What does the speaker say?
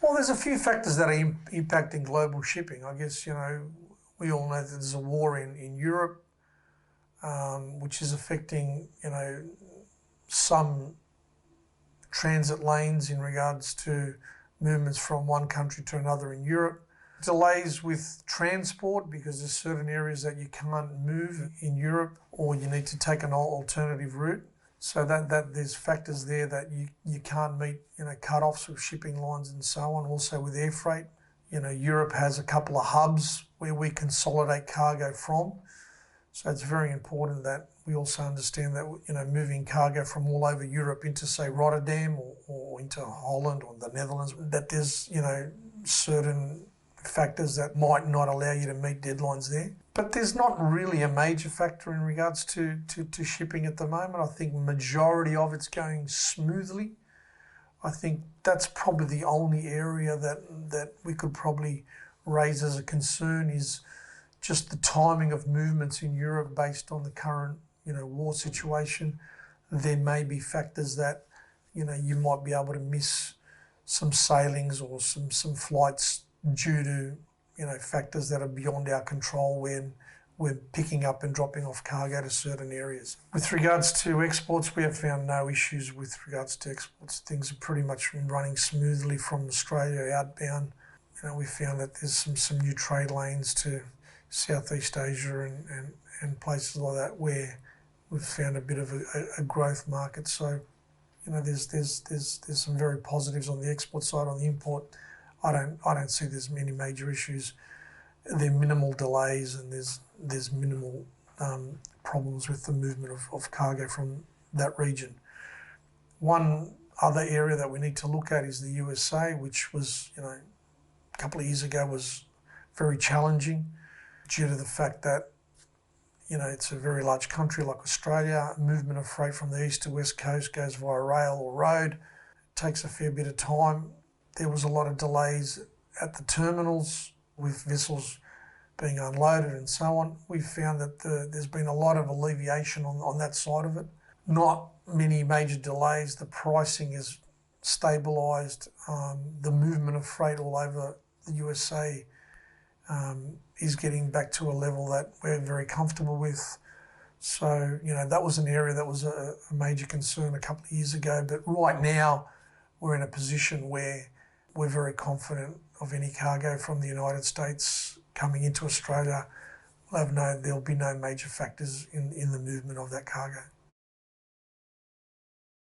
Well, there's a few factors that are impacting global shipping. I guess, we all know that there's a war in Europe, which is affecting, some transit lanes in regards to movements from one country to another in Europe. Delays with transport because there's certain areas that you can't move in Europe or you need to take an alternative route. So that there's factors there that you can't meet, cut-offs with shipping lines and so on. Also with air freight, Europe has a couple of hubs where we consolidate cargo from. So it's very important that we also understand that, moving cargo from all over Europe into, say, Rotterdam or into Holland or the Netherlands, that there's, certain factors that might not allow you to meet deadlines there. But there's not really a major factor in regards to shipping at the moment. I think majority of it's going smoothly. I think that's probably the only area that we could probably raise as a concern is just the timing of movements in Europe based on the current, war situation. There may be factors that, you might be able to miss some sailings or some flights due to, factors that are beyond our control when we're picking up and dropping off cargo to certain areas. With regards to exports, we have found no issues with regards to exports. Things are pretty much running smoothly from Australia outbound. We found that there's some new trade lanes to Southeast Asia and places like that where we've found a bit of a growth market. So, there's some very positives on the export side. On the import, I don't see there's many major issues. There are minimal delays and there's minimal problems with the movement of cargo from that region. One other area that we need to look at is the USA, which was, a couple of years ago was very challenging due to the fact that, it's a very large country like Australia. Movement of freight from the east to west coast goes via rail or road. It takes a fair bit of time. There was a lot of delays at the terminals with vessels being unloaded and so on. We've found that there's been a lot of alleviation on that side of it. Not many major delays. The pricing is stabilised. The movement of freight all over the USA is getting back to a level that we're very comfortable with. So, that was an area that was a major concern a couple of years ago. But right now, we're in a position where we're very confident of any cargo from the United States coming into Australia. There'll be no major factors in the movement of that cargo.